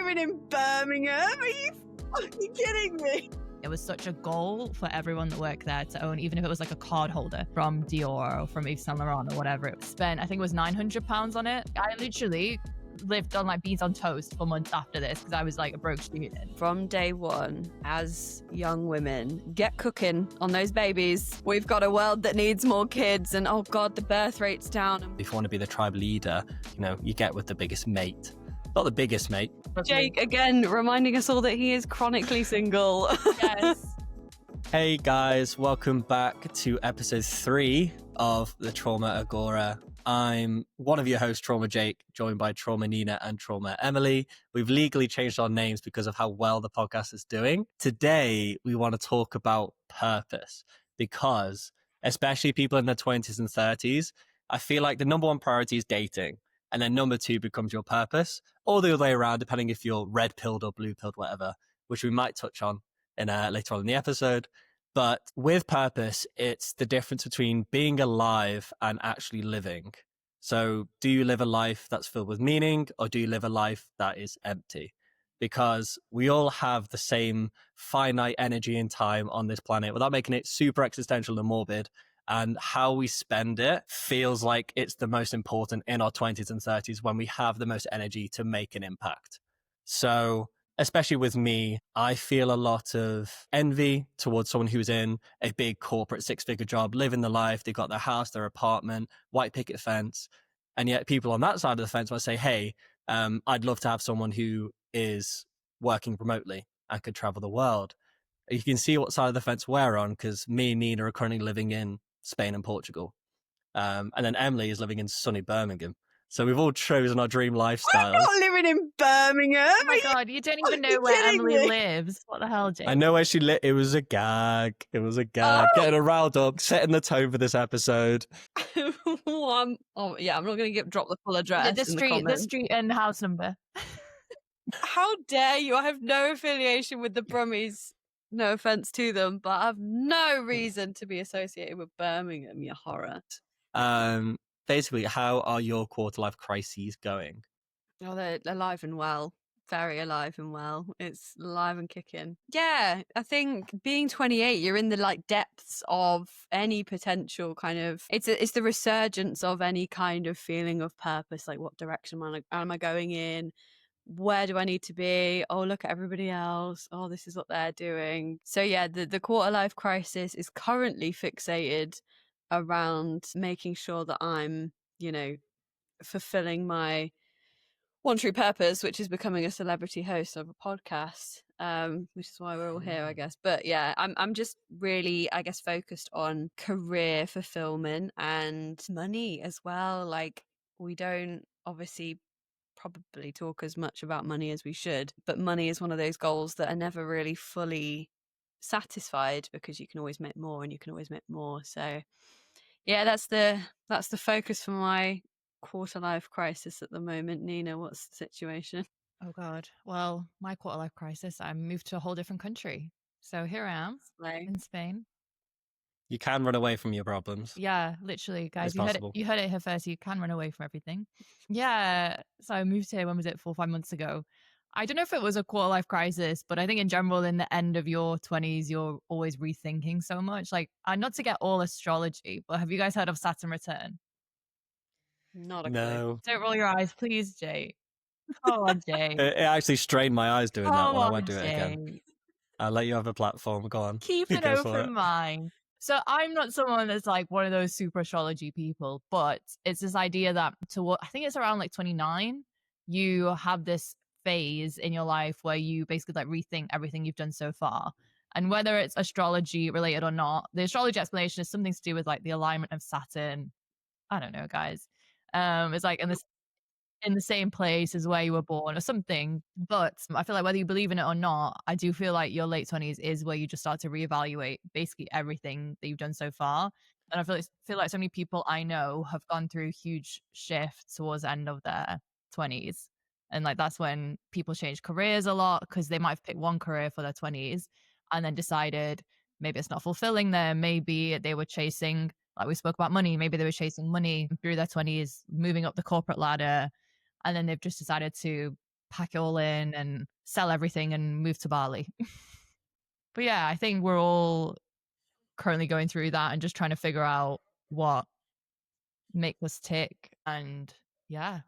living in Birmingham? Are you fucking kidding me? It was such a goal for everyone that worked there to own, even if it was like a card holder from Dior or from Yves Saint Laurent or whatever. It spent, I think it was £900 on it. I literally lived on like beans on toast for months after this because I was like a broke student. From day one, as young women, get cooking on those babies. We've got a world that needs more kids, and oh God, the birth rate's down. If you want to be the tribe leader, you get with the biggest mate. Not the biggest mate. Jake, again, reminding us all that he is chronically single. Yes. Hey guys, welcome back to episode 3 of the Trauma Agora. I'm one of your hosts, Trauma Jake, joined by Trauma Nina and Trauma Emily. We've legally changed our names because of how well the podcast is doing. Today, we want to talk about purpose because, especially people in their 20s and 30s, I feel like the number one priority is dating. And then number 2 becomes your purpose, or the other way around, depending if you're red pilled or blue pilled, whatever, which we might touch on in later on in the episode. But with purpose, it's the difference between being alive and actually living. So do you live a life that's filled with meaning, or do you live a life that is empty? Because we all have the same finite energy and time on this planet, without making it super existential and morbid. And how we spend it feels like it's the most important in our 20s and 30s when we have the most energy to make an impact. So especially with me, I feel a lot of envy towards someone who's in a big corporate 6-figure job, living the life. They've got their house, their apartment, white picket fence. And yet people on that side of the fence might say, hey, I'd love to have someone who is working remotely and could travel the world. You can see what side of the fence we're on, because me and Nina are currently living in Spain and Portugal. And then Emily is living in sunny Birmingham. So we've all chosen our dream lifestyles. I'm not living in Birmingham. Oh my God, you don't even know where Emily lives. What the hell, Jake? I know where she lived. It was a gag. Getting her riled up, setting the tone for this episode. I'm not going to drop the full address. The street and house number. How dare you? I have no affiliation with the Brummies. No offense to them, but I have no reason to be associated with Birmingham, you horror. Basically, how are your quarter life crises going? Oh, they're alive and well. Very alive and well. It's alive and kicking. Yeah, I think being 28, you're in the depths of any potential kind of. It's the resurgence of any kind of feeling of purpose. Like, what direction am I going in? Where do I need to be? Oh, look at everybody else. Oh, this is what they're doing. So yeah, the quarter life crisis is currently fixated around making sure that I'm, fulfilling my one true purpose, which is becoming a celebrity host of a podcast, which is why we're all here, I guess. But yeah, I'm just really, I guess, focused on career fulfillment and money as well. Like, we don't obviously probably talk as much about money as we should, but money is one of those goals that are never really fully satisfied, because you can always make more and you can always make more. So yeah, that's the focus for my quarter life crisis at the moment. Nina, what's the situation? Oh God. Well, my quarter life crisis, I moved to a whole different country. So here I am in Spain. You can run away from your problems. Yeah, literally, guys. It's You heard it here first. You can run away from everything. Yeah. So I moved here, when was it? 4 or 5 months ago. I don't know if it was a quarter life crisis, but I think in general, in the end of your 20s, you're always rethinking so much. Like, not to get all astrology, but have you guys heard of Saturn return? Not a No. clue. Don't roll your eyes, please, Jay. Oh, Jay. It actually strained my eyes doing that when I went to it Jay. again. I'll let you have a platform. Go on. Keep an open mind. So I'm not someone that's like one of those super astrology people, but it's this idea that I think it's around like 29, you have this phase in your life where you basically like rethink everything you've done so far. And whether it's astrology related or not, the astrology explanation is something to do with like the alignment of Saturn. I don't know, guys. It's like in the same place as where you were born or something. But I feel like whether you believe in it or not, I do feel like your late 20s is where you just start to reevaluate basically everything that you've done so far. And I feel like so many people I know have gone through huge shifts towards the end of their 20s. And like that's when people change careers a lot, because they might have picked one career for their 20s and then decided maybe it's not fulfilling them. Maybe they were chasing, like we spoke about money, maybe they were chasing money through their 20s, moving up the corporate ladder. And then they've just decided to pack it all in and sell everything and move to Bali. But yeah, I think we're all currently going through that and just trying to figure out what makes us tick. And yeah,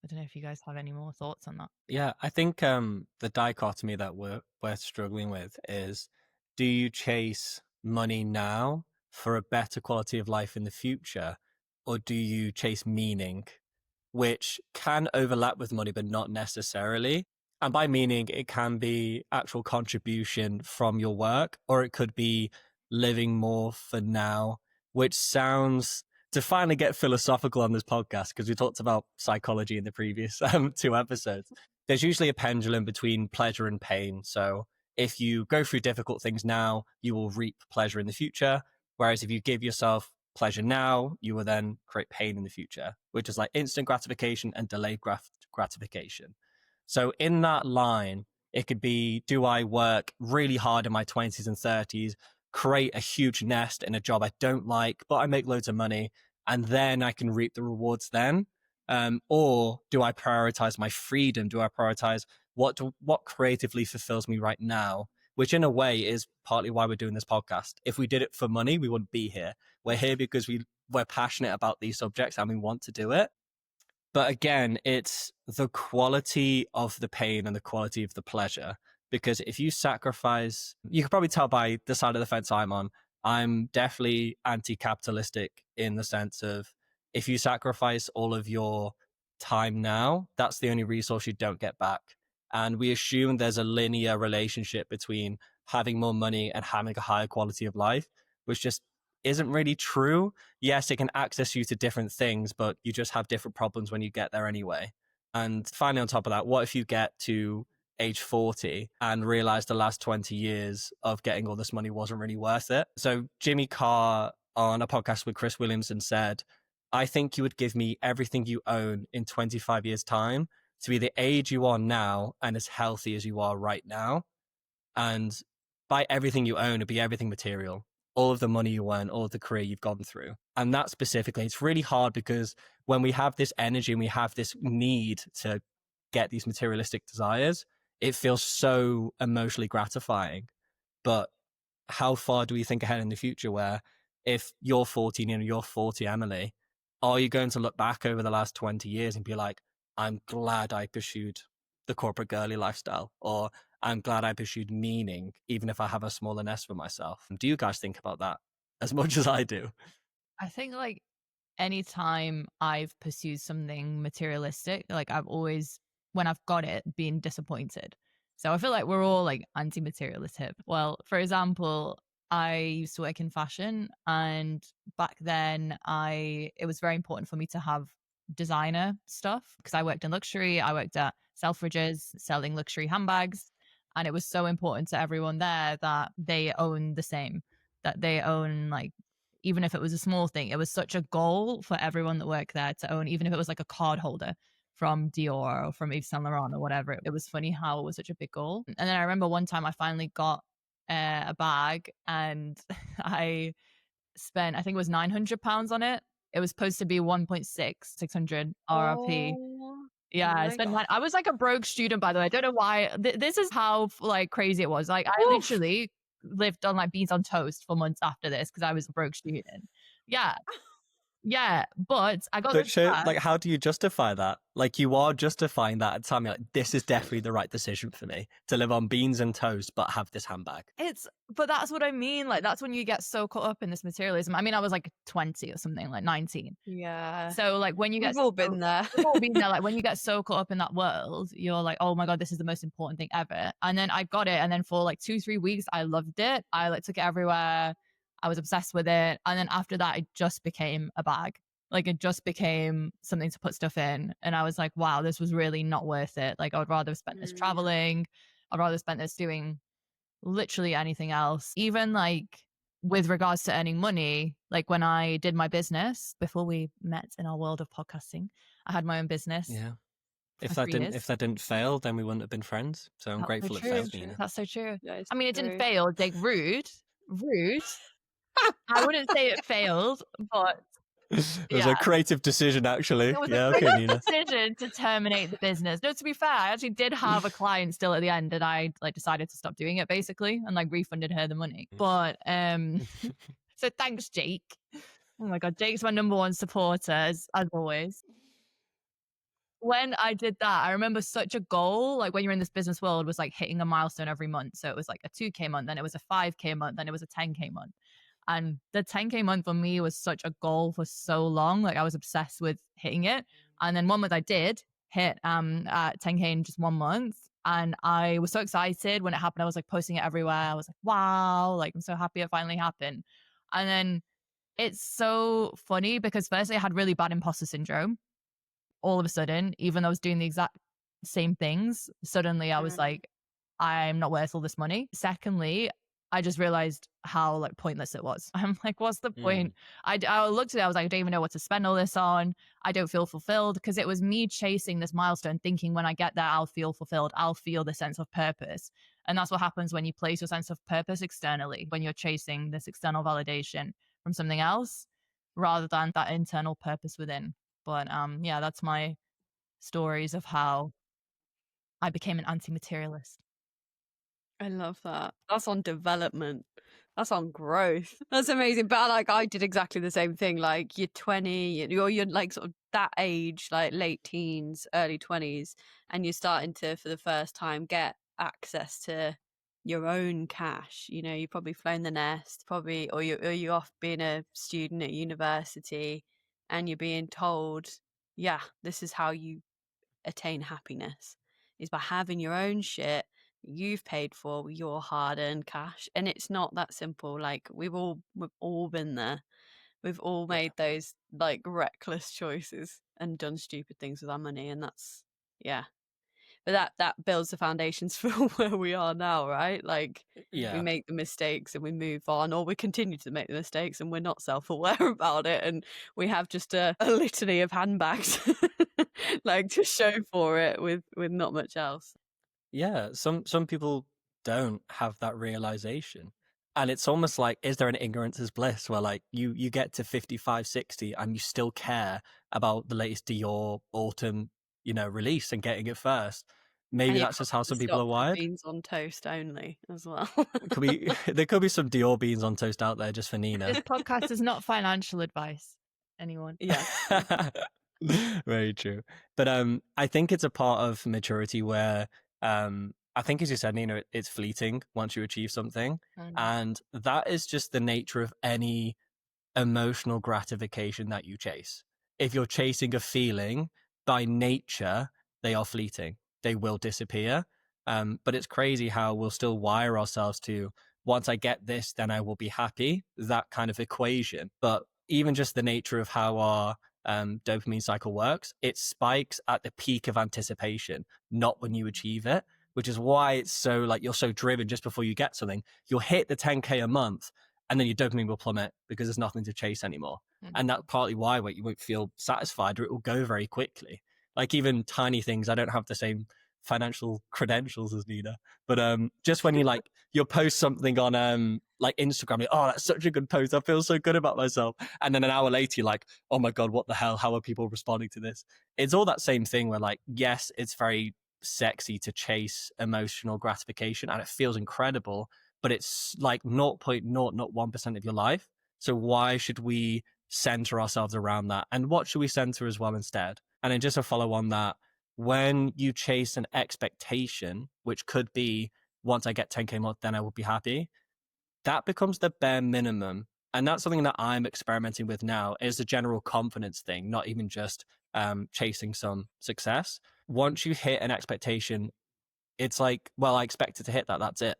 I don't know if you guys have any more thoughts on that. Yeah, I think the dichotomy that we're struggling with is, do you chase money now for a better quality of life in the future, or do you chase meaning, which can overlap with money but not necessarily? And by meaning, it can be actual contribution from your work, or it could be living more for now, which sounds, to finally get philosophical on this podcast, because we talked about psychology in the previous 2 episodes, there's usually a pendulum between pleasure and pain. So if you go through difficult things now, you will reap pleasure in the future. Whereas if you give yourself pleasure now, you will then create pain in the future, which is like instant gratification and delayed gratification. So in that line, it could be, do I work really hard in my 20s and 30s, create a huge nest in a job I don't like, but I make loads of money, and then I can reap the rewards then? Or do I prioritize my freedom? Do I prioritize what creatively fulfills me right now? Which in a way is partly why we're doing this podcast. If we did it for money, we wouldn't be here. We're here because we're passionate about these subjects and we want to do it. But again, it's the quality of the pain and the quality of the pleasure. Because if you sacrifice, you can probably tell by the side of the fence I'm on, I'm definitely anti-capitalistic in the sense of, if you sacrifice all of your time now, that's the only resource you don't get back. And we assume there's a linear relationship between having more money and having a higher quality of life, which just isn't really true. Yes, it can access you to different things, but you just have different problems when you get there anyway. And finally, on top of that, what if you get to age 40 and realize the last 20 years of getting all this money wasn't really worth it? So Jimmy Carr on a podcast with Chris Williamson said, I think you would give me everything you own in 25 years time to be the age you are now and as healthy as you are right now. And by everything you own, it'd be everything material, all of the money you earn, all of the career you've gone through. And that specifically, it's really hard because when we have this energy and we have this need to get these materialistic desires, it feels so emotionally gratifying. But how far do we think ahead in the future where if you're 14 and you're 40, Emily, are you going to look back over the last 20 years and be like, I'm glad I pursued the corporate girly lifestyle, or I'm glad I pursued meaning, even if I have a smaller nest for myself? Do you guys think about that as much as I do? I think like anytime I've pursued something materialistic, like I've always, when I've got it, been disappointed. So I feel like we're all like anti-materialistic. Well, for example, I used to work in fashion, and back then it was very important for me to have designer stuff because I worked in luxury. I worked at Selfridges selling luxury handbags, and it was so important to everyone there that they own the same, that they own, like, even if it was a small thing, it was such a goal for everyone that worked there to own, even if it was like a card holder from Dior or from Yves Saint Laurent or whatever. It was funny how it was such a big goal. And then I remember one time I finally got a bag, and I spent, I think it was £900 on it. It was supposed to be 600 RRP. Yeah, I spent I was like a broke student, by the way. I don't know why. This is how like crazy it was. Like I literally lived on like beans on toast for months after this because I was a broke student. Yeah. Yeah, but I got this bag. Like, how do you justify that? Like, you are justifying that and telling me, like, this is definitely the right decision for me to live on beans and toast, but have this handbag. But that's what I mean. Like, that's when you get so caught up in this materialism. I mean, I was like 20 or something, like 19. Yeah. So like when you get, we've all been there. We've all been there. Like when you get so caught up in that world, you're like, oh my God, this is the most important thing ever. And then I got it. And then for like 2-3 weeks, I loved it. I like took it everywhere. I was obsessed with it. And then after that, it just became a bag. Like it just became something to put stuff in. And I was like, wow, this was really not worth it. Like I would rather have spent this traveling. I'd rather spend this doing literally anything else. Even like with regards to earning money, like when I did my business before we met in our world of podcasting, I had my own business. Yeah. If that didn't fail, then we wouldn't have been friends. So I'm grateful it failed, Nina. That's so true. Yeah, I mean, it didn't fail. Like rude. I wouldn't say it failed, but It was a creative decision, actually. It was Yeah, a okay, quick Nina. decision to terminate the business. No, to be fair, I actually did have a client still at the end, and I like decided to stop doing it basically, and like refunded her the money. But so thanks, Jake. Oh my god, Jake's my number one supporter as always. When I did that, I remember such a goal, like when you're in this business world, was like hitting a milestone every month. So it was like a 2K month, then it was a 5K month, then it was a 10K month. And the 10K month for me was such a goal for so long. Like I was obsessed with hitting it. And then one month I did hit 10K in just 1 month. And I was so excited when it happened. I was like posting it everywhere. I was like, wow, like I'm so happy it finally happened. And then it's so funny because firstly I had really bad imposter syndrome. All of a sudden, even though I was doing the exact same things, suddenly I was like, I'm not worth all this money. Secondly, I just realized how like pointless it was. I'm like, what's the point? I looked at it, I was like, I don't even know what to spend all this on. I don't feel fulfilled because it was me chasing this milestone, thinking when I get there, I'll feel fulfilled. I'll feel the sense of purpose. And that's what happens when you place your sense of purpose externally, when you're chasing this external validation from something else rather than that internal purpose within. But yeah, that's my stories of how I became an anti-materialist. I love that. That's on development. That's on growth. That's amazing. But like I did exactly the same thing. Like you're 20, you're like sort of that age, like late teens, early 20s, and you're starting to, for the first time, get access to your own cash. You know, you've probably flown the nest, probably, or you're off being a student at university, and you're being told, yeah, this is how you attain happiness, is by having your own shit you've paid for with your hard-earned cash. And it's not that simple. Like we've all been there. We've all made those like reckless choices and done stupid things with our money, and that's but that builds the foundations for where we are now, right? Like we make the mistakes and we move on, or we continue to make the mistakes and we're not self-aware about it, and we have just a litany of handbags like to show for it with not much else. Yeah, some people don't have that realization. And it's almost like, is there an ignorance is bliss where like you get to 55, 60 and you still care about the latest Dior autumn, release and getting it first. Maybe that's just how some people are wired. Beans on toast only as well. There could be some Dior beans on toast out there just for Nina. This podcast is not financial advice. Anyone? Yeah. Very true. But I think it's a part of maturity where I think, as you said, Nina, it's fleeting once you achieve something. And that is just the nature of any emotional gratification that you chase. If you're chasing a feeling, by nature, they are fleeting. They will disappear. But it's crazy how we'll still wire ourselves to, once I get this, then I will be happy. That kind of equation. But even just the nature of how our dopamine cycle works, it spikes at the peak of anticipation, not when you achieve it, which is why it's so like you're so driven just before you get something. You'll hit the 10K a month and then your dopamine will plummet because there's nothing to chase anymore. And that's partly why you won't feel satisfied, or it will go very quickly. Like even tiny things, I don't have the same financial credentials as Nina, but just when you'll post something on like Instagram, oh, that's such a good post, I feel so good about myself, and then an hour later you're like, oh my god, what the hell, how are people responding to this? It's all that same thing where like, yes, it's very sexy to chase emotional gratification and it feels incredible, but it's like 0.001% of your life. So why should we center ourselves around that? And what should we center as well instead? And then just to follow on that, when you chase an expectation, which could be, once I get 10K more, then I will be happy, that becomes the bare minimum. And that's something that I'm experimenting with now, is a general confidence thing, not even just chasing some success. Once you hit an expectation, it's like, well, I expected to hit that, that's it.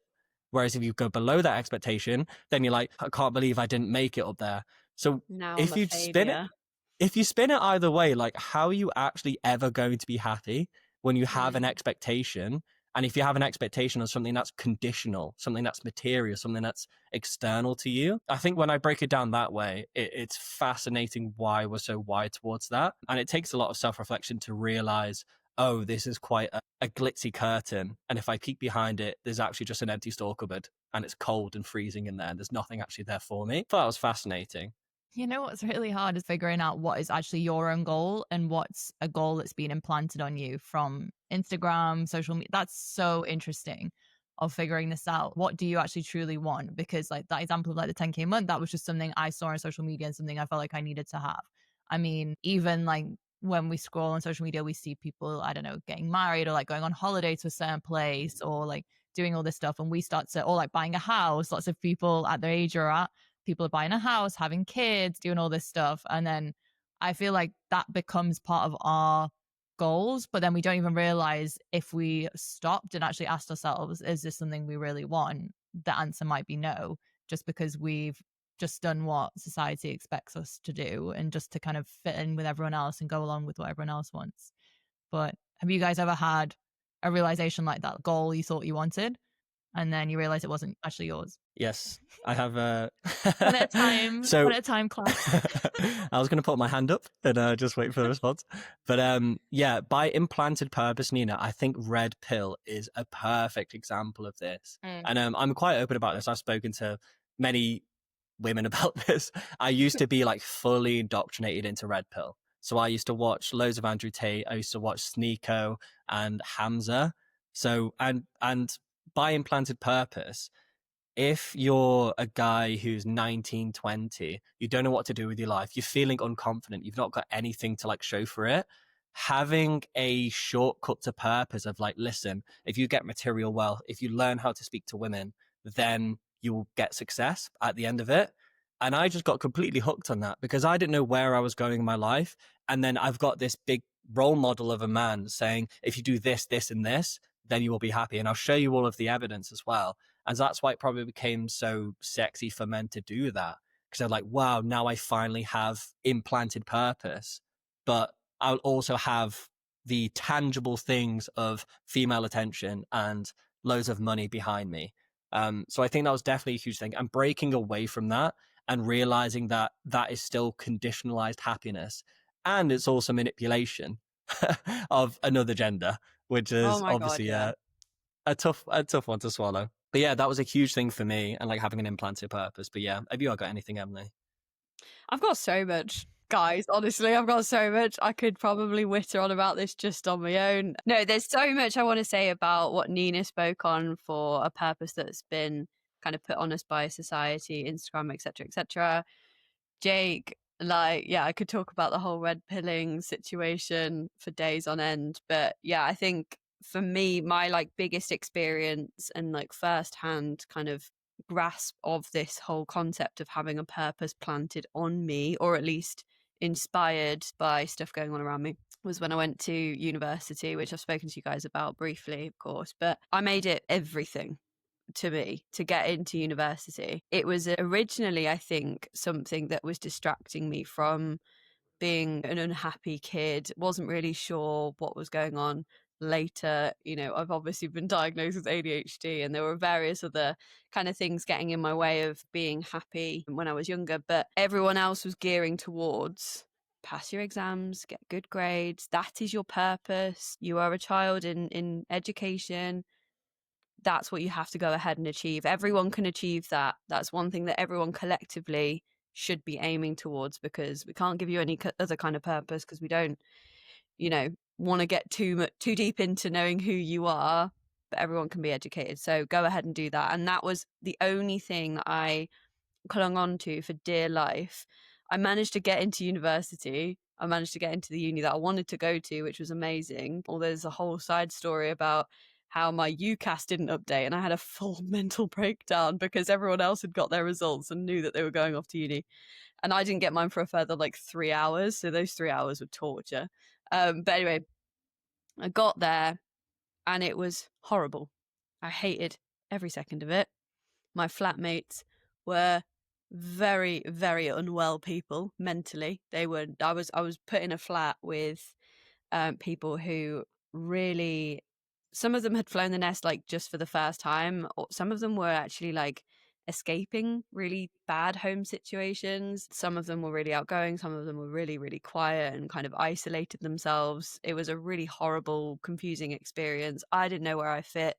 Whereas if you go below that expectation, then you're like, I can't believe I didn't make it up there. So now if you spin it either way, like how are you actually ever going to be happy when you have an expectation? And if you have an expectation of something that's conditional, something that's material, something that's external to you, I think when I break it down that way, it's fascinating why we're so wired towards that. And it takes a lot of self-reflection to realize, oh, this is quite a glitzy curtain. And if I peek behind it, there's actually just an empty store cupboard and it's cold and freezing in there. And there's nothing actually there for me. I thought that was fascinating. You know what's really hard is figuring out what is actually your own goal and what's a goal that's been implanted on you from Instagram, social media. That's so interesting of figuring this out. What do you actually truly want? Because like that example of like the 10K month, that was just something I saw on social media and something I felt like I needed to have. I mean, even like when we scroll on social media, we see people, I don't know, getting married or like going on holiday to a certain place or like doing all this stuff. And we start to, or like buying a house. Lots of people at their age are at, people are buying a house, having kids, doing all this stuff. And then I feel like that becomes part of our goals, but then we don't even realize if we stopped and actually asked ourselves, is this something we really want? The answer might be no, just because we've just done what society expects us to do and just to kind of fit in with everyone else and go along with what everyone else wants. But have you guys ever had a realization like that goal you thought you wanted and then you realize it wasn't actually yours? Yes, I have a One at a time. So one at a time, class. I was going to put my hand up and just wait for the response. But yeah, by implanted purpose, Nina, I think red pill is a perfect example of this. And I'm quite open about this. I've spoken to many women about this. I used to be like fully indoctrinated into red pill. So I used to watch loads of Andrew Tate. I used to watch Sneeko and Hamza. So and by implanted purpose, if you're a guy who's 19, 20, you don't know what to do with your life, you're feeling unconfident, you've not got anything to like show for it, having a shortcut to purpose of like, listen, if you get material wealth, if you learn how to speak to women, then you will get success at the end of it. And I just got completely hooked on that because I didn't know where I was going in my life. And then I've got this big role model of a man saying, if you do this, this, and this, then you will be happy. And I'll show you all of the evidence as well. And that's why it probably became so sexy for men to do that. Because they're like, wow, now I finally have implanted purpose. But I'll also have the tangible things of female attention and loads of money behind me. So I think that was definitely a huge thing. And breaking away from that and realizing that that is still conditionalized happiness. And it's also manipulation of another gender, which is obviously God, a tough one to swallow. But yeah, that was a huge thing for me and like having an implanted purpose. But yeah, have you got anything, Emily? I've got so much, guys. Honestly, I've got so much. I could probably witter on about this just on my own. No, there's so much I want to say about what Nina spoke on for a purpose that's been kind of put on us by society, Instagram, etc., etc. Jake, like, yeah, I could talk about the whole red pilling situation for days on end. But yeah, I think for me, my like biggest experience and like firsthand kind of grasp of this whole concept of having a purpose planted on me, or at least inspired by stuff going on around me, was when I went to university, which I've spoken to you guys about briefly, of course, but I made it everything to me to get into university. It was originally, I think, something that was distracting me from being an unhappy kid. Wasn't really sure what was going on. Later, you know, I've obviously been diagnosed with ADHD, and there were various other kind of things getting in my way of being happy when I was younger, but everyone else was gearing towards pass your exams, get good grades. That is your purpose. You are a child in education. That's what you have to go ahead and achieve. Everyone can achieve that. That's one thing that everyone collectively should be aiming towards, because we can't give you any other kind of purpose, because we don't, you know, want to get too deep into knowing who you are, but everyone can be educated. So go ahead and do that. And that was the only thing that I clung on to for dear life. I managed to get into university. I managed to get into the uni that I wanted to go to, which was amazing. Although there's a whole side story about how my UCAS didn't update, and I had a full mental breakdown because everyone else had got their results and knew that they were going off to uni, and I didn't get mine for a further like 3 hours. So those 3 hours were torture. But anyway, I got there and it was horrible. I hated every second of it. My flatmates were very, very unwell people mentally. They were. I was put in a flat with people who really, some of them had flown the nest like just for the first time, or some of them were actually like escaping really bad home situations. Some of them were really outgoing, some of them were really, really quiet and kind of isolated themselves. It was a really horrible, confusing experience. I didn't know where I fit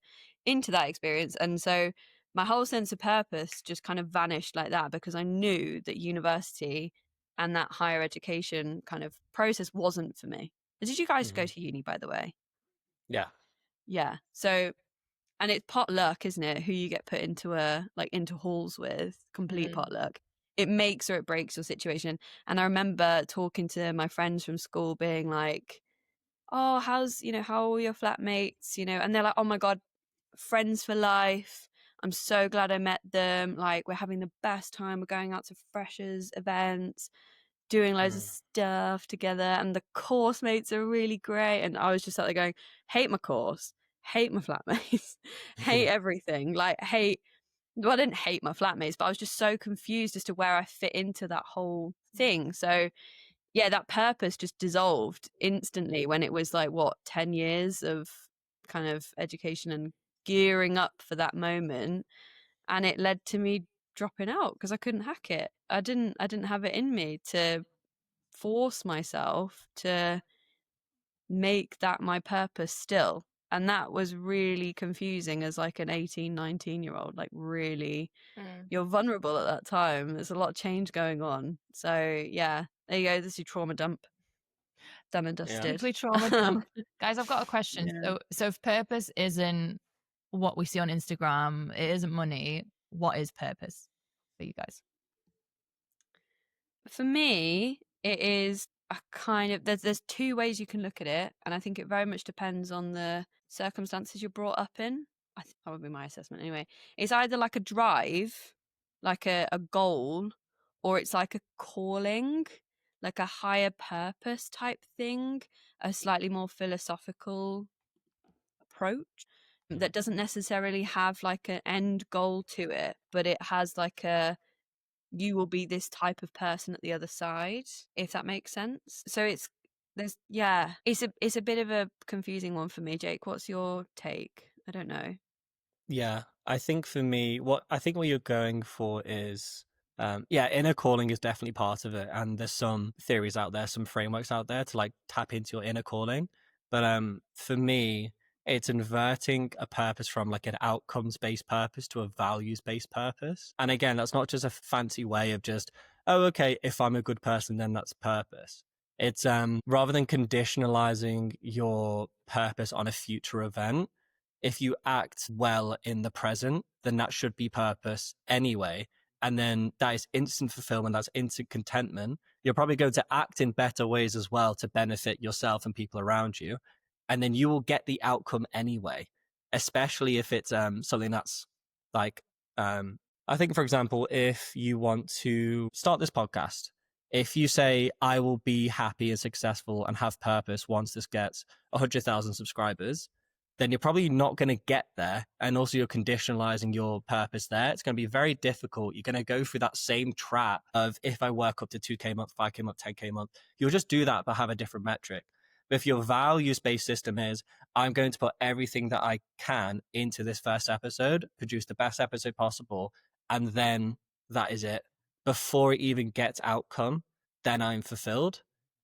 into that experience, and so my whole sense of purpose just kind of vanished like that, because I knew that university and that higher education kind of process wasn't for me. Did you guys go to uni, by the way? Yeah. Yeah. So, and it's pot luck, isn't it? Who you get put into into halls with, complete pot luck. It makes or it breaks your situation. And I remember talking to my friends from school being like, oh, how are your flatmates? And they're like, oh my God, friends for life. I'm so glad I met them. Like, we're having the best time. We're going out to freshers events, doing loads of stuff together, and the course mates are really great. And I was just sat there going, hate my course, hate my flatmates, hate everything. Well, I didn't hate my flatmates, but I was just so confused as to where I fit into that whole thing. So yeah, that purpose just dissolved instantly when it was 10 years of kind of education and gearing up for that moment. And it led to me dropping out because I couldn't hack it. I didn't have it in me to force myself to make that my purpose still. And that was really confusing as an 18, 19-year-old, really you're vulnerable at that time. There's a lot of change going on. So yeah, there you go. This is your trauma dump. Done and dusted. Simply trauma dump. Guys, I've got a question. Yeah. So if purpose isn't what we see on Instagram, it isn't money, what is purpose for you guys? For me, it is a kind of there's two ways you can look at it, and I think it very much depends on the circumstances you're brought up in. I think that would be my assessment anyway. It's either like a drive, like a goal, or it's like a calling, like a higher purpose type thing, a slightly more philosophical approach that doesn't necessarily have an end goal to it, but it has you will be this type of person at the other side, if that makes sense. So it's a bit of a confusing one for me. Jake, what's your take? I don't know. Yeah, I think for me, what you're going for is, inner calling is definitely part of it. And there's some theories out there, some frameworks out there to tap into your inner calling. But for me, it's inverting a purpose from an outcomes-based purpose to a values-based purpose. And again, that's not just a fancy way of just, oh, okay, if I'm a good person, then that's purpose. It's rather than conditionalizing your purpose on a future event, if you act well in the present, then that should be purpose anyway. And then that is instant fulfillment, that's instant contentment. You're probably going to act in better ways as well to benefit yourself and people around you. And then you will get the outcome anyway, especially if it's something that's I think, for example, if you want to start this podcast, if you say, I will be happy and successful and have purpose once this gets 100,000 subscribers, then you're probably not going to get there. And also you're conditionalizing your purpose there. It's going to be very difficult. You're going to go through that same trap of, if I work up to 2K a month, 5K a month, 10K a month, you'll just do that, but have a different metric. But if your values-based system is, I'm going to put everything that I can into this first episode, produce the best episode possible, and then that is it. Before it even gets outcome, then I'm fulfilled.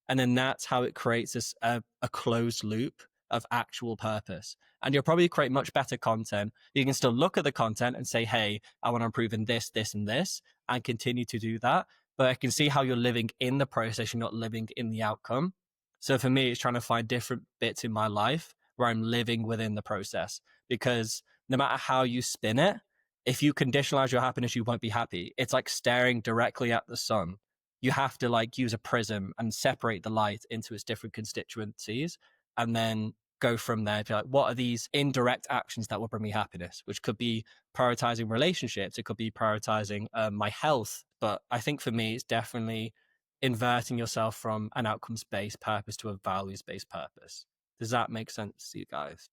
And then that's how it creates this a closed loop of actual purpose. And you'll probably create much better content. You can still look at the content and say, hey, I want to improve in this, this, and this, and continue to do that. But I can see how you're living in the process, you're not living in the outcome. So for me, it's trying to find different bits in my life where I'm living within the process, because no matter how you spin it, if you conditionalize your happiness, you won't be happy. It's like staring directly at the sun. You have to use a prism and separate the light into its different constituencies, and then go from there. Be like, what are these indirect actions that will bring me happiness? Which could be prioritizing relationships. It could be prioritizing my health. But I think for me, it's definitely inverting yourself from an outcomes-based purpose to a values-based purpose. Does that make sense to you guys?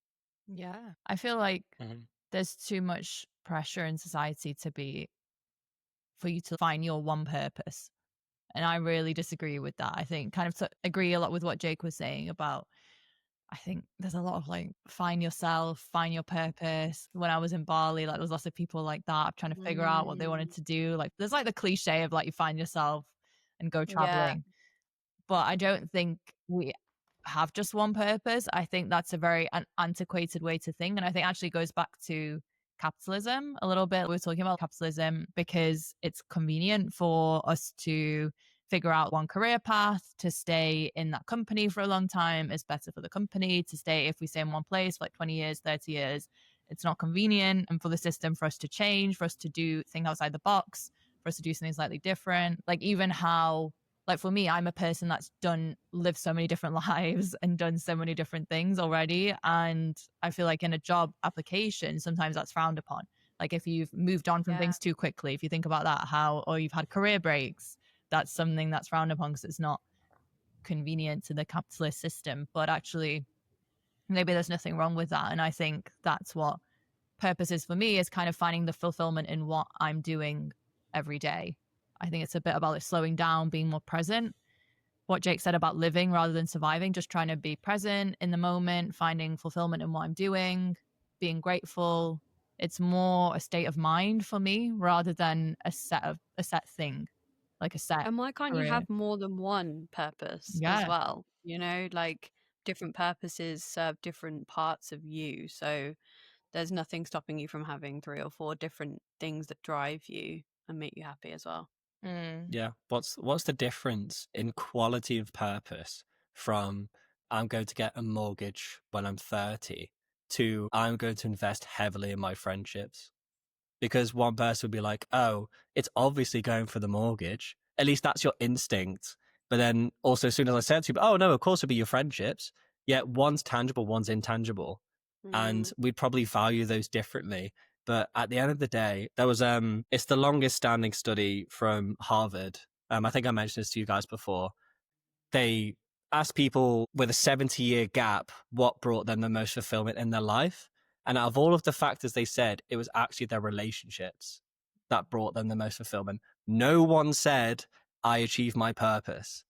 Yeah. I feel like there's too much pressure in society for you to find your one purpose. And I really disagree with that. I think agree a lot with what Jake was saying about, I think there's a lot of find yourself, find your purpose. When I was in Bali, there was lots of people like that trying to figure out what they wanted to do. There's the cliche of you find yourself and go traveling. Yeah. But I don't think we have just one purpose. I think that's a very antiquated way to think. And I think actually goes back to capitalism a little bit. We're talking about capitalism because it's convenient for us to figure out one career path, to stay in that company for a long time is better for the company. To stay, if we stay in one place for like 20 years, 30 years, it's not convenient. And for the system, for us to change, for us to think outside the box, for us to do something slightly different. Like even how, like for me, I'm a person that's lived so many different lives and done so many different things already. And I feel like in a job application, sometimes that's frowned upon. Like if you've moved on from things too quickly, if you think about that, or you've had career breaks, that's something that's frowned upon because it's not convenient to the capitalist system. But actually, maybe there's nothing wrong with that. And I think that's what purpose is for me, is kind of finding the fulfillment in what I'm doing every day. I think it's a bit about like slowing down, being more present. What Jake said about living rather than surviving, just trying to be present in the moment, finding fulfillment in what I'm doing, being grateful. It's more a state of mind for me rather than a set thing, like a set. And why can't you have more than one purpose as well? You know, like different purposes serve different parts of you. So there's nothing stopping you from having 3 or 4 different things that drive you and make you happy as well. Yeah. What's the difference in quality of purpose from I'm going to get a mortgage when I'm 30 to I'm going to invest heavily in my friendships? Because one person would be like, oh, it's obviously going for the mortgage. At least that's your instinct. But then also, as soon as I said to you, oh, no, of course it'll be your friendships. Yet one's tangible, one's intangible. And we'd probably value those differently. But at the end of the day, there was, it's the longest standing study from Harvard. I think I mentioned this to you guys before. They asked people with a 70-year gap what brought them the most fulfillment in their life. And out of all of the factors they said, it was actually their relationships that brought them the most fulfillment. No one said, I achieved my purpose.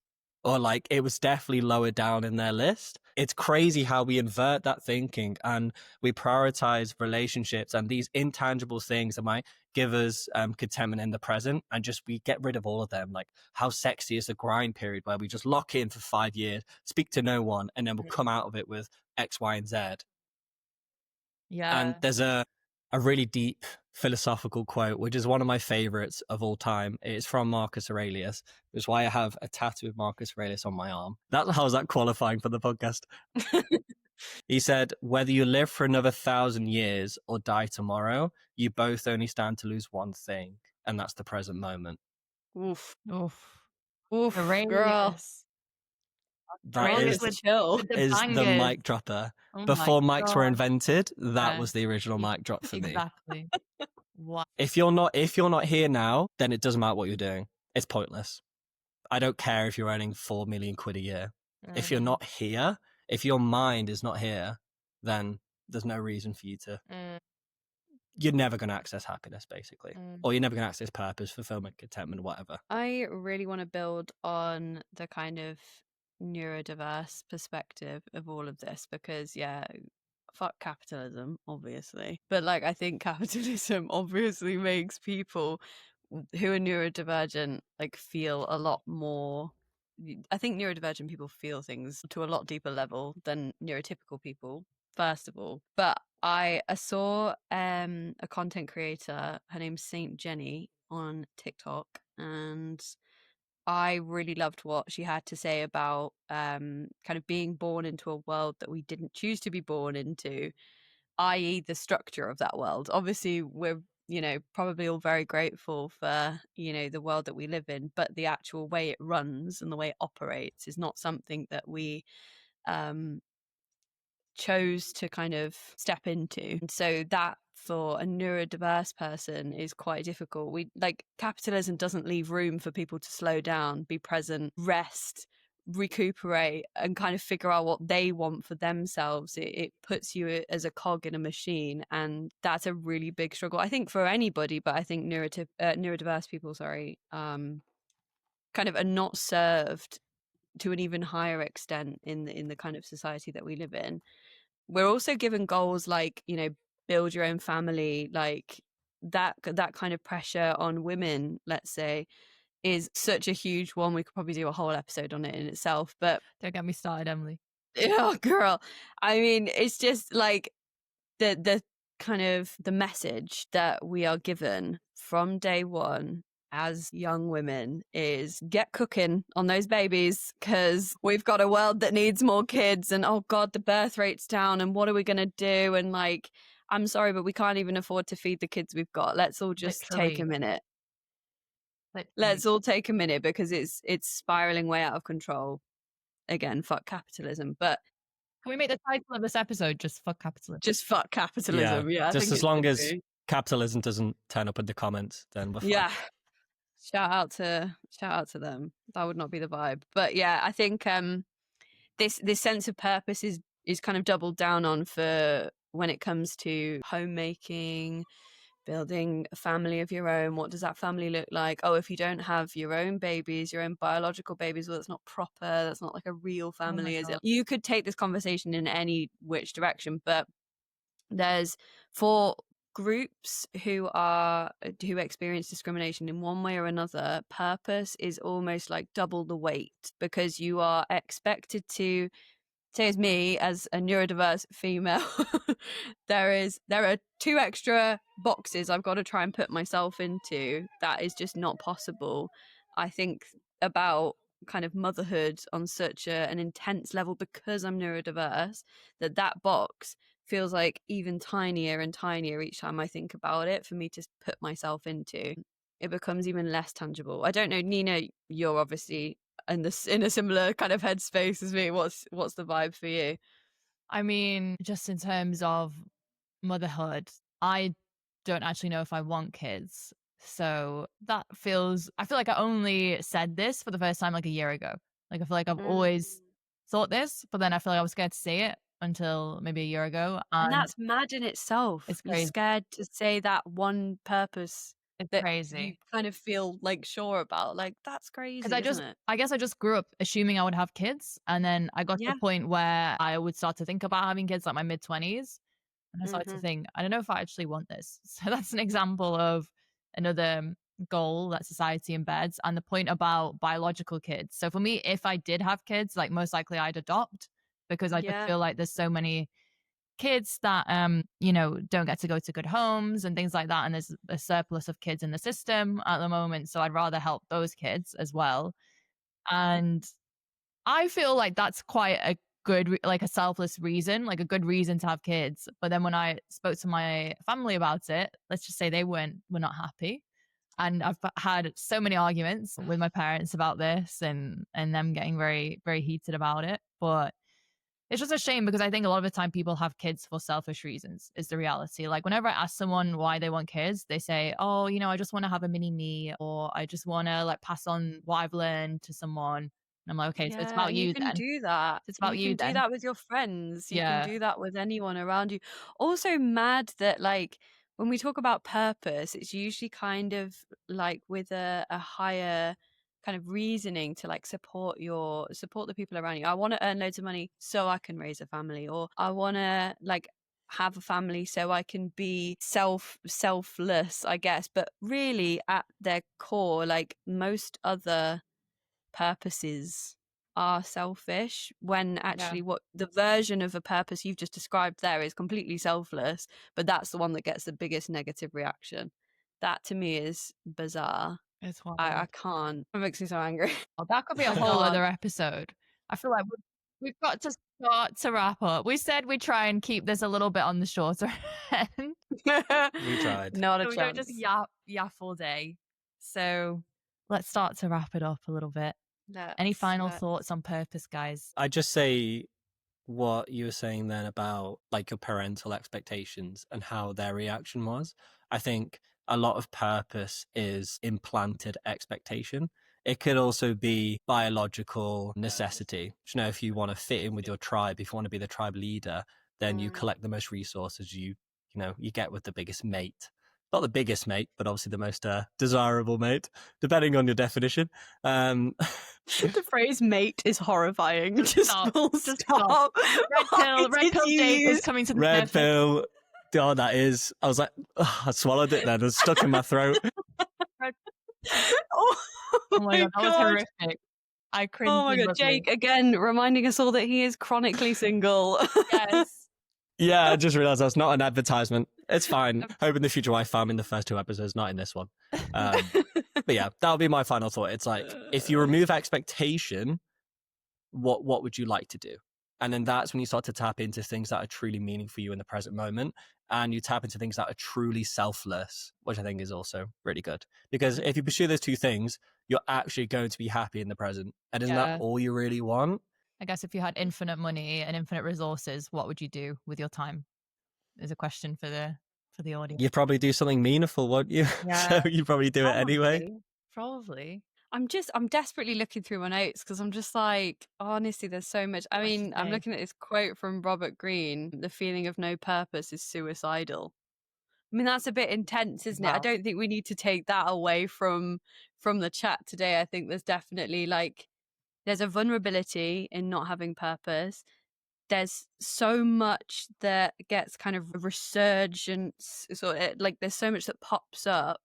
Or like, it was definitely lower down in their list. It's crazy how we invert that thinking and we prioritize relationships and these intangible things that might give us contentment in the present, and just we get rid of all of them. Like, how sexy is the grind period where we just lock in for 5 years, speak to no one, and then we'll come out of it with X, Y, and Z. And there's a really deep philosophical quote, which is one of my favorites of all time. It's from Marcus Aurelius, which is why I have a tattoo of Marcus Aurelius on my arm. How's that qualifying for the podcast? He said, whether you live for another 1,000 years or die tomorrow, you both only stand to lose one thing, and that's the present moment. Oof. Girl. That is the mic dropper. Before mics were invented, that was the original mic drop for me. Exactly. What? If you're not here now, then it doesn't matter what you're doing. It's pointless. I don't care if you're earning 4 million quid a year. If you're not here, if your mind is not here, then there's no reason for you to. You're never going to access happiness, basically. Or you're never going to access purpose, fulfillment, contentment, whatever. I really want to build on the kind of neurodiverse perspective of all of this because, fuck capitalism, obviously. But like, I think capitalism obviously makes people who are neurodivergent like feel a lot more. I think neurodivergent people feel things to a lot deeper level than neurotypical people, first of all. But I saw a content creator, her name's Saint Jenny, on TikTok, and I really loved what she had to say about kind of being born into a world that we didn't choose to be born into, i.e. the structure of that world. Obviously, we're, probably all very grateful for, the world that we live in, but the actual way it runs and the way it operates is not something that we chose to kind of step into. And so that for a neurodiverse person is quite difficult. Capitalism doesn't leave room for people to slow down, be present, rest, recuperate, and kind of figure out what they want for themselves. It puts you as a cog in a machine, and that's a really big struggle, I think, for anybody. But I think neurodiverse people, kind of are not served to an even higher extent in the kind of society that we live in. We're also given goals like, build your own family, like that kind of pressure on women, let's say, is such a huge one. We could probably do a whole episode on it in itself, but don't get me started, Emily. Oh, girl. I mean, it's just like the kind of the message that we are given from day one as young women is get cooking on those babies, because we've got a world that needs more kids, and oh God, the birth rate's down, and what are we going to do? And like, I'm sorry, but we can't even afford to feed the kids we've got. Let's all just take a minute. Let's all take a minute, because it's spiraling way out of control. Again, fuck capitalism. But can we make the title of this episode just fuck capitalism? Just fuck capitalism. Yeah, just as long as capitalism doesn't turn up in the comments, then we're fine. Yeah. Shout out to them. That would not be the vibe. But yeah, I think this sense of purpose is kind of doubled down on for when it comes to homemaking, building a family of your own. What does that family look like? Oh, if you don't have your own babies, your own biological babies, well, that's not proper. That's not like a real family, is it? You could take this conversation in any which direction, but there's for groups who experience discrimination in one way or another, purpose is almost like double the weight, because you are expected to, say as me, as a neurodiverse female, there are 2 extra boxes I've got to try and put myself into. That is just not possible. I think about kind of motherhood on such an intense level, because I'm neurodiverse, that box feels like even tinier and tinier each time I think about it for me to put myself into. It becomes even less tangible. I don't know, Nina, you're obviously in a similar kind of headspace as me. What's the vibe for you? I mean, just in terms of motherhood, I don't actually know if I want kids. So I feel like I only said this for the first time like a year ago. Like, I feel like I've always thought this, but then I feel like I was scared to say it until maybe a year ago. And that's mad in itself. It's crazy. You're scared to say that one purpose. It's that crazy. You kind of feel like sure about. Like, that's crazy. Because I guess I just grew up assuming I would have kids, and then I got to the point where I would start to think about having kids, like my mid-20s, and I started to think, I don't know if I actually want this. So that's an example of another goal that society embeds, and the point about biological kids. So for me, if I did have kids, like most likely I'd adopt, because I just feel like there's so many kids that don't get to go to good homes and things like that, and there's a surplus of kids in the system at the moment, so I'd rather help those kids as well. And I feel like that's quite a good, like a selfless reason, like a good reason to have kids. But then when I spoke to my family about it, let's just say they were not happy. And I've had so many arguments with my parents about this, and them getting very, very heated about it. But it's just a shame, because I think a lot of the time people have kids for selfish reasons is the reality. Like, whenever I ask someone why they want kids, they say, oh, I just want to have a mini me, or I just want to like pass on what I've learned to someone. And I'm like, okay, so it's about you then. You can do that. It's about you then. You can do that with your friends. You can do that with anyone around you. Also mad that, like, when we talk about purpose, it's usually kind of like with a higher kind of reasoning to like support the people around you. I want to earn loads of money so I can raise a family, or I want to like have a family so I can be selfless, I guess. But really at their core, like most other purposes are selfish, when actually what the version of a purpose you've just described there is completely selfless, but that's the one that gets the biggest negative reaction. That to me is bizarre. It's wild. I can't. It makes me so angry. Oh, that could be a whole other episode. I feel like we've got to start to wrap up. We said we'd try and keep this a little bit on the shorter end. We tried. Not a so chance. We don't just yap all day. So let's start to wrap it up a little bit. Any final thoughts on purpose, guys? I just say what you were saying then about like your parental expectations and how their reaction was. I think a lot of purpose is implanted expectation. It could also be biological necessity. If you want to fit in with your tribe, if you want to be the tribe leader, then you collect the most resources you get with the biggest mate. Not the biggest mate, but obviously the most desirable mate, depending on your definition. The phrase mate is horrifying. Just stop. Red pill Jake is coming to the red pill. Oh, that is. I was like, I swallowed it then. It was stuck in my throat. Oh my God, that was horrific. I cringed. Oh my God, Jake, again, reminding us all that he is chronically single. Yes. Yeah, I just realized that's not an advertisement. It's fine. Hope in the future I found in the first 2 episodes, not in this one. But yeah, that'll be my final thought. It's like, if you remove expectation, what would you like to do? And then that's when you start to tap into things that are truly meaningful for you in the present moment. And you tap into things that are truly selfless, which I think is also really good. Because if you pursue those 2 things, you're actually going to be happy in the present. And isn't that all you really want? I guess if you had infinite money and infinite resources, what would you do with your time? Is a question for the audience. You'd probably do something meaningful, wouldn't you? Yeah. So you'd probably do it anyway. Probably. I'm desperately looking through my notes because I'm just like, honestly, there's so much. I mean, I'm looking at this quote from Robert Greene: "The feeling of no purpose is suicidal." I mean, that's a bit intense, isn't it? I don't think we need to take that away from the chat today. I think there's definitely there's a vulnerability in not having purpose. There's so much that gets kind of resurgence, there's so much that pops up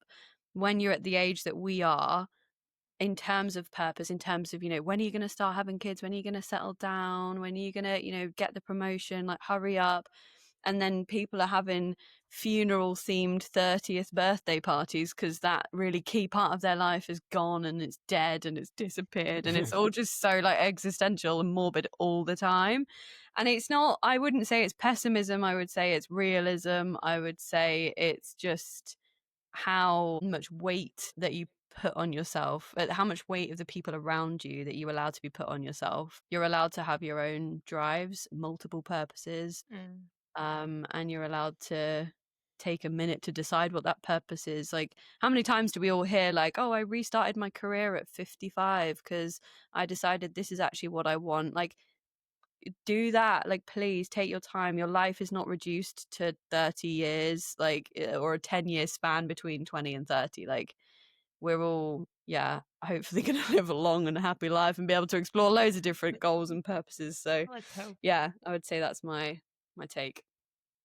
when you're at the age that we are, in terms of purpose, in terms of, when are you going to start having kids? When are you going to settle down? When are you going to, get the promotion? Like, hurry up. And then people are having funeral themed 30th birthday parties because that really key part of their life is gone and it's dead and it's disappeared. And it's all just so existential and morbid all the time. And it's not, I wouldn't say it's pessimism. I would say it's realism. I would say it's just how much weight that you put on yourself, how much weight of the people around you that you allow to be put on yourself. You're allowed to have your own drives, multiple purposes, and you're allowed to take a minute to decide what that purpose is. Like, how many times do we all hear oh, I restarted my career at 55 because I decided this is actually what I want? Do that. Please take your time. Your life is not reduced to 30 years or a 10-year span between 20 and 30. We're all hopefully gonna live a long and happy life and be able to explore loads of different goals and purposes. So I would say that's my take.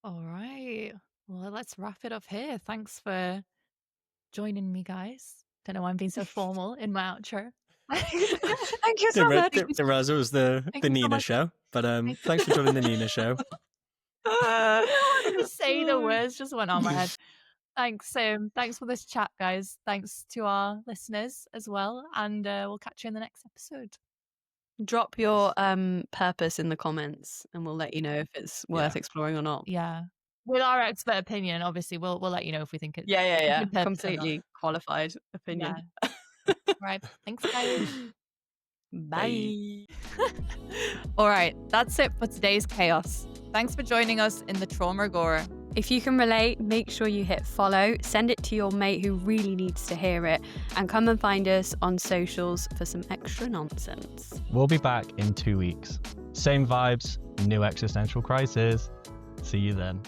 All right, well, let's wrap it up here. Thanks for joining me, guys. Don't know why I'm being so formal in my outro. Thank you so much. Didn't realize it was the Nina show, but thanks for joining the Nina show. I don't want to say the words, just went on my head. Thanks for this chat, guys. Thanks to our listeners as well, and we'll catch you in the next episode. Drop your purpose in the comments and we'll let you know if it's worth exploring or not. Yeah, with our expert opinion, obviously we'll let you know if we think it's completely qualified opinion. Right, thanks guys. Bye. All right, that's it for today's chaos. Thanks for joining us in the Trauma Agora. If you can relate, make sure you hit follow, send it to your mate who really needs to hear it, and come and find us on socials for some extra nonsense. We'll be back in 2 weeks. Same vibes, new existential crisis. See you then.